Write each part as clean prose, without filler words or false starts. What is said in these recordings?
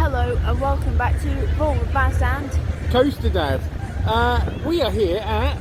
Hello and welcome back to Roll with Baz and Coaster Dad. We are here at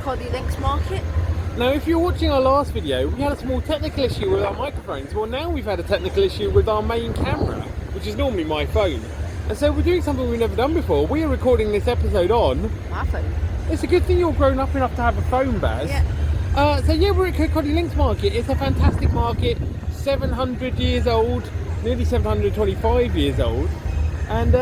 Kotti Links Market. Now if you're watching our last video, we had a small technical issue with our microphones. Well, now we've had a technical issue with our main camera, which is normally my phone. And so we're doing something we've never done before. We are recording this episode on My phone. It's a good thing you're grown up enough to have a phone, Baz. Yeah. So yeah, we're at Kirkcaldy Links Market. It's a fantastic market, 700 years old, nearly 725 years old. And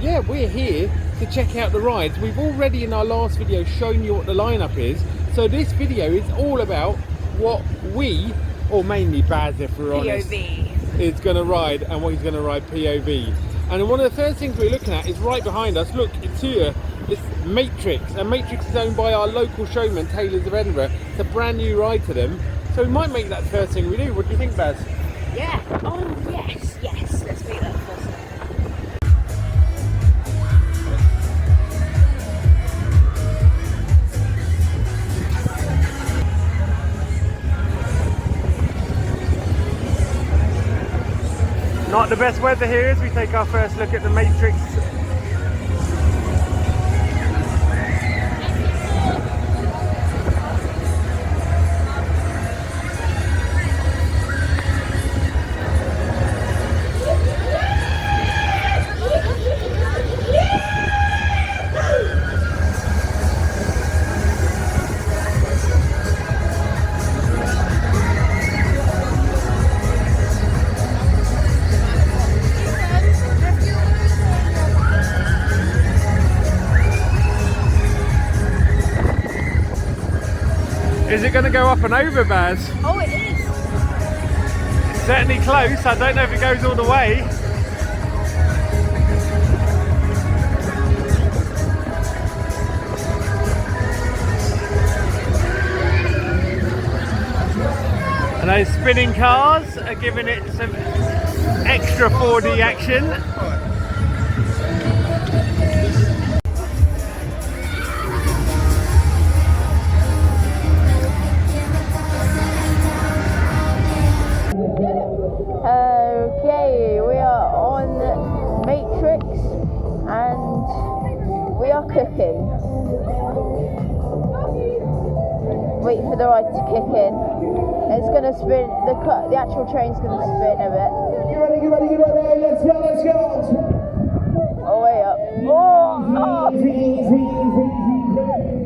yeah, we're here to check out the rides. We've already in our last video shown you what the lineup is. So this video is all about what we, or mainly Baz if we're honest, POV. is going to ride and what he's going to ride POV. And one of the first things we're looking at is right behind us. Look, it's here. It's Matrix, and Matrix is owned by our local showman, Taylors of Edinburgh. It's a brand new ride to them, so we might make that the first thing we do. What do you think, Baz? Yeah. Oh yes, yes. Let's make that first thing. Not the best weather here as we take our first look at the Matrix. Is it going to go up and over, Baz? Oh, it is. It's certainly close. I don't know if it goes all the way. And those spinning cars are giving it some extra 4D action. Okay, we are on Matrix and we are cooking. Wait for the ride to kick in. It's gonna spin. The actual train's gonna spin a bit. Get ready, let's go. Oh, way up. Oh!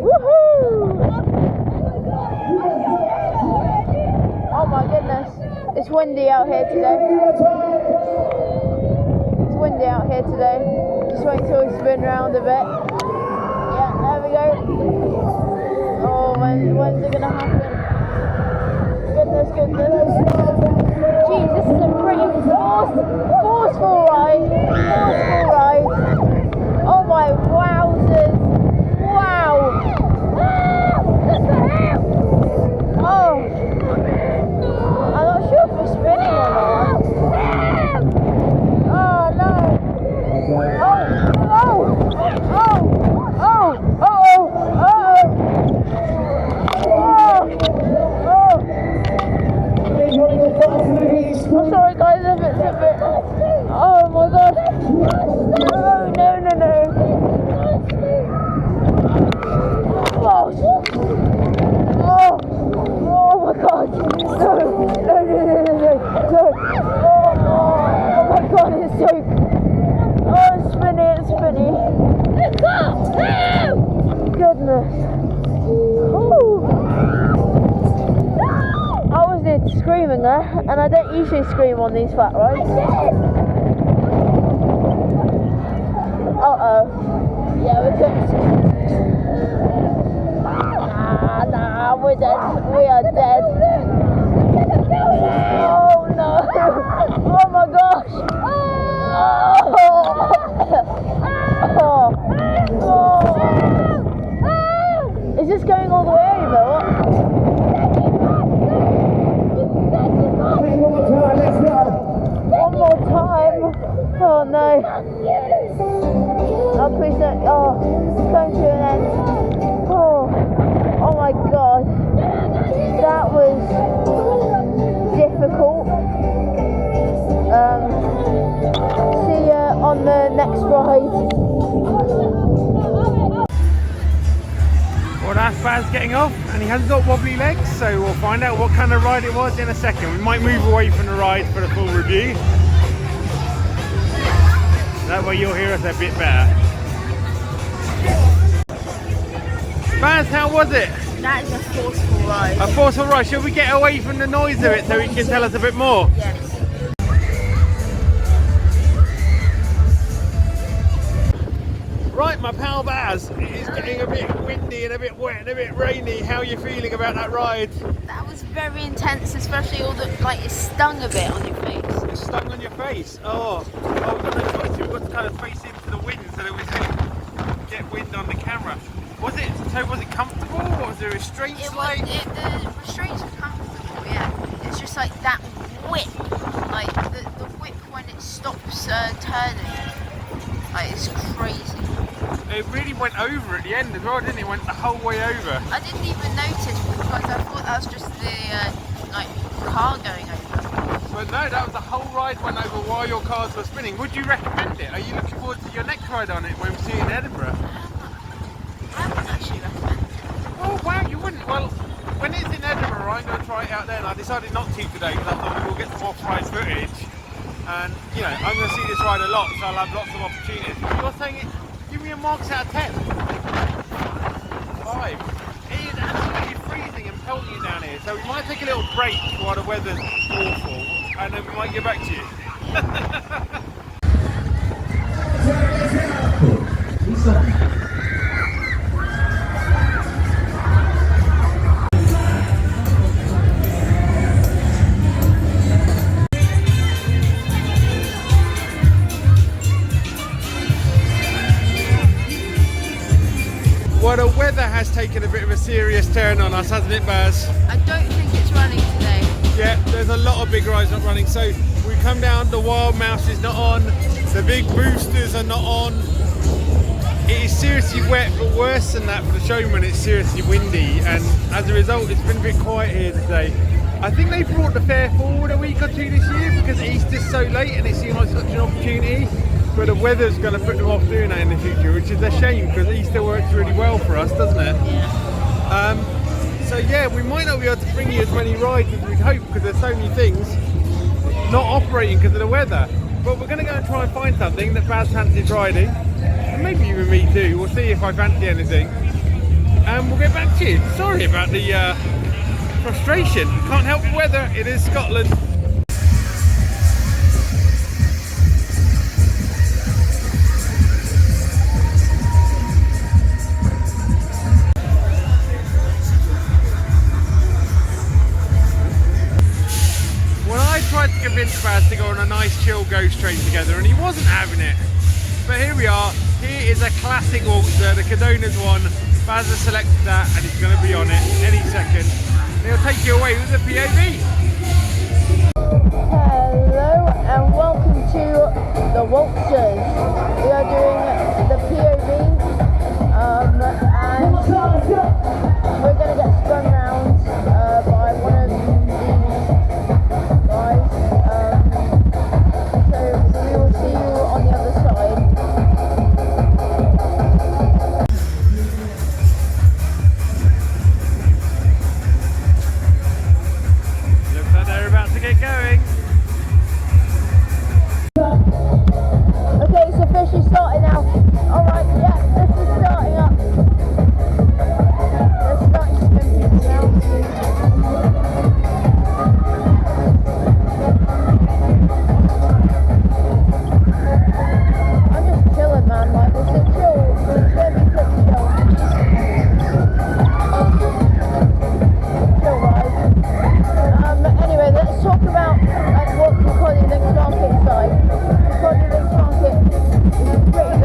Woohoo! Oh my goodness. It's windy out here today. It's windy out here today. Just wait till we spin round a bit. Yeah, there we go. Oh, when's it gonna happen? Goodness. Jeez, this is a pretty forceful ride. Oh my wowzers. Wow. Oh. I'm not sure if we're spinning or not. Oh no! I'm sorry guys if it's a bit... Oh my god! No! Oh my god! No! Oh my god, it's so... Oh, it's spinny. Goodness. Ooh. I was near screaming there, and I don't usually scream on these flat rides. Uh-oh. Yeah, we couldn't. Nah, we're dead. We are dead. Oh no! Oh my gosh! Is this going all the way over? One more time! Oh no! Oh please don't! Oh, it's coming to an end. Oh my god! That was difficult. See ride. Well, that's Baz getting off, and he hasn't got wobbly legs, so we'll find out what kind of ride it was in a second. We might move away from the ride for the full review. That way you'll hear us a bit better. Baz, how was it? That is a forceful ride. A forceful ride. Shall we get away from the noise of it so he can tell us a bit more? Yes. Right, my pal Baz, it is getting a bit windy and a bit wet and a bit rainy. How are you feeling about that ride? That was very intense, especially all the, like, it stung a bit on your face. It stung on your face? Oh, we've got no choice. We've got to kind of face into the wind so that we can get wind on the camera. Was it comfortable, or was there restraints? The restraints were comfortable, yeah. It's just like that whip, like the whip when it stops turning. Like, it's crazy. It really went over at the end as well, didn't it? It went the whole way over. I didn't even notice because I thought that was just the like car going over. But no, that was the whole ride went over while your cars were spinning. Would you recommend it? Are you looking forward to your next ride on it when we see it in Edinburgh? I would actually recommend it. Oh wow, you wouldn't? Well, when it's in Edinburgh, I'm going to try it out there, and I decided not to today because I thought we'll get some off-ride footage. And, you know, I'm going to see this ride a lot, so I'll have lots of opportunities. You're saying it, give me a marks out of 10. 5. It is absolutely freezing and pelting down here, so we might take a little break while the weather's awful, and then we might get back to you. Well, the weather has taken a bit of a serious turn on us, hasn't it, Baz? I don't think it's running today. Yeah, there's a lot of big rides not running. So we come down, the Wild Mouse is not on, the big boosters are not on. It is seriously wet, but worse than that for the showman, it's seriously windy. And as a result, it's been a bit quiet here today. I think they brought the fair forward a week or two this year because Easter's so late and it seemed like such an opportunity. But the weather's going to put them off doing that in the future, which is a shame because Easter works really well for us, doesn't it? Yeah. So yeah, we might not be able to bring you as many rides as we'd hope because there's so many things not operating because of the weather. But we're going to go and try and find something that Baz fancies riding, and maybe even me too. We'll see if I fancy anything, and we'll get back to you. Sorry about the frustration. Can't help the weather. It is Scotland. Tried to convince Baz to go on a nice chill ghost train together and he wasn't having it. But here we are. Here is a classic waltzer, the Cadona's one. Baz has selected that and he's going to be on it any second. He'll take you away with the POV. Hello and welcome to the waltzers. We are doing the POV and we're going to get spun round by one of these guys. So we will see you on the other side. Looks like they're about to get going. Okay, it's officially starting now. Alright, yeah, this is starting up. Let's start spinning now. I'm just chilling, man. Like, it's a chill. It's very good chill. Chill ride. Anyway, let's talk about like what Kotti Links Market is like. Kotti Links Market is pretty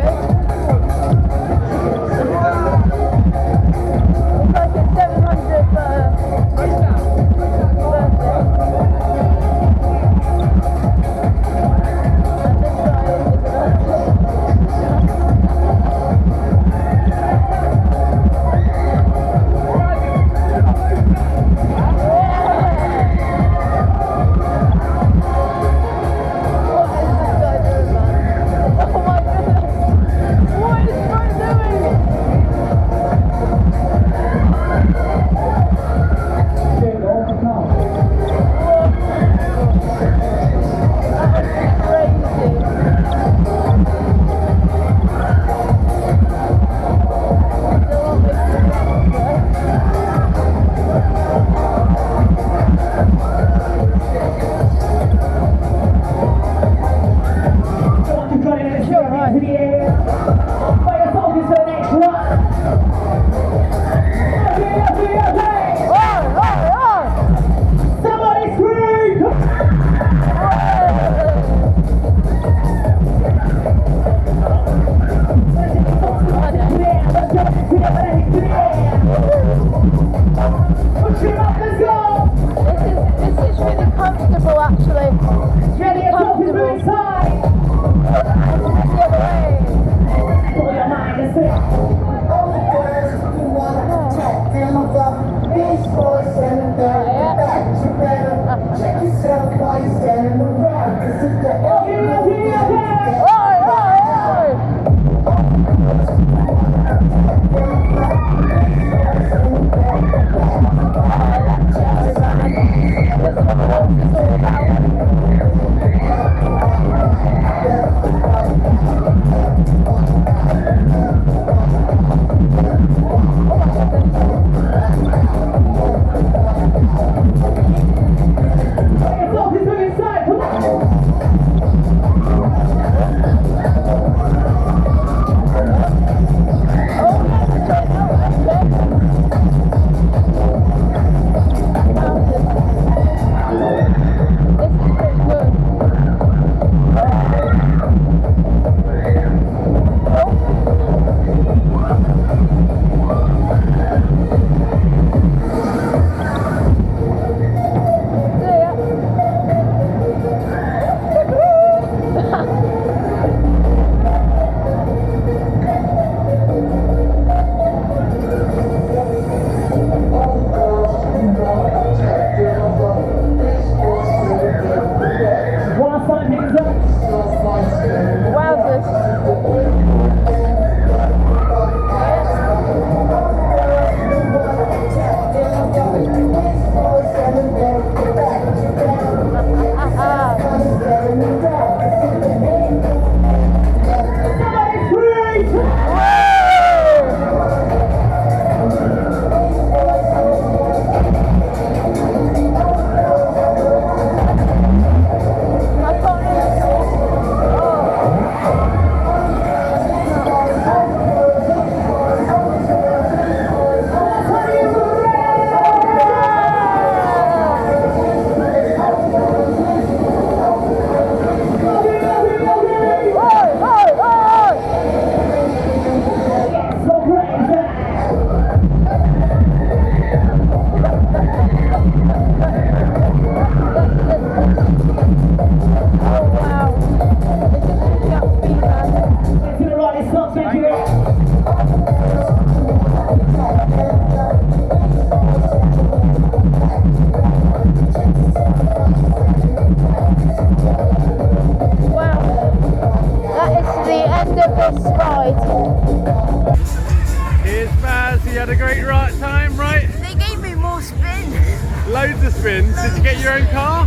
Loads of spins. Did you get your own car?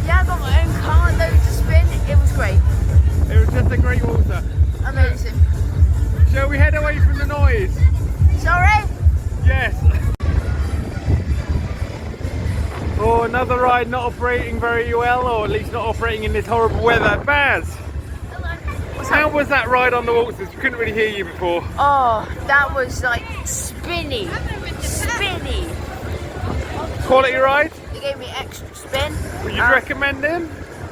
Yeah, I got my own car, loads of spin. It was great. It was just a great water. Amazing. Shall we head away from the noise? Sorry? Yes. Oh, another ride not operating very well, or at least not operating in this horrible weather. Baz, how was that ride on the waltzers? We couldn't really hear you before. Oh, that was like spinny. Spinny. Quality ride? They gave me extra spin. Would you recommend him?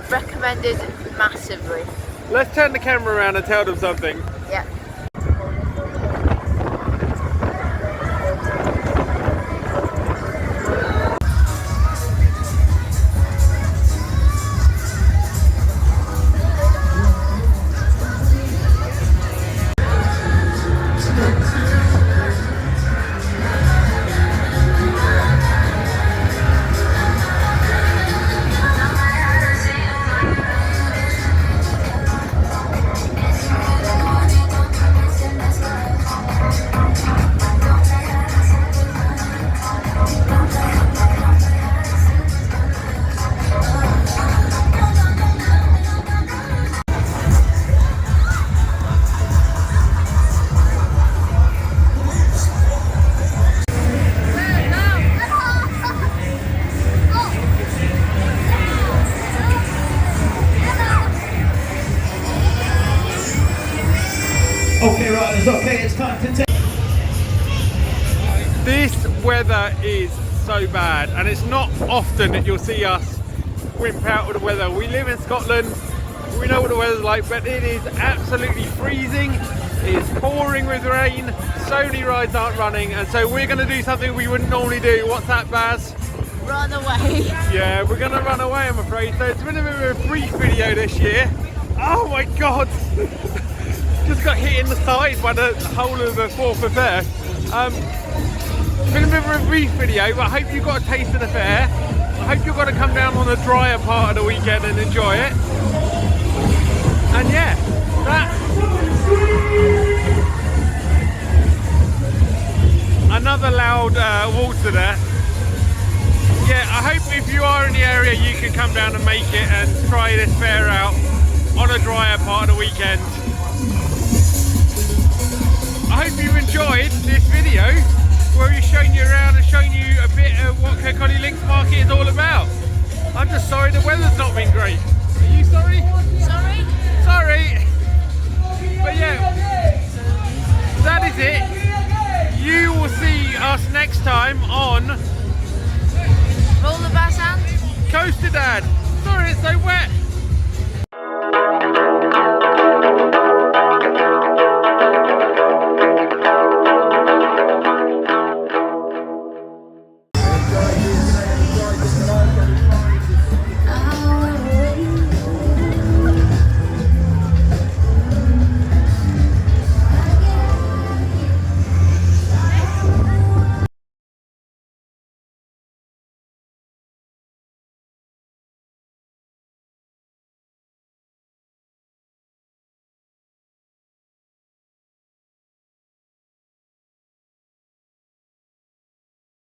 Recommended massively. Let's turn the camera around and tell them something. Yeah. Okay, riders, okay, it's time to take. This weather is so bad, and it's not often that you'll see us wimp out with the weather. We live in Scotland, we know what the weather's like, but it is absolutely freezing. It is pouring with rain, so many rides aren't running, and so we're going to do something we wouldn't normally do. What's that, Baz? Run away. Yeah, we're going to run away, I'm afraid. So it's been a bit of a brief video this year. Oh my god! Just got hit in the side by the whole of the Fourth of Fair. It's been a bit of a brief video, but I hope you got a taste of the fair. I hope you're going to come down on the drier part of the weekend and enjoy it. And yeah, another loud water there. Yeah, I hope if you are in the area you can come down and make it and try this fair out on a drier part of the weekend. I hope you've enjoyed this video where we're showing you around and showing you a bit of what Kirkcaldy Links Market is all about. I'm just sorry the weather's not been great. Are you sorry?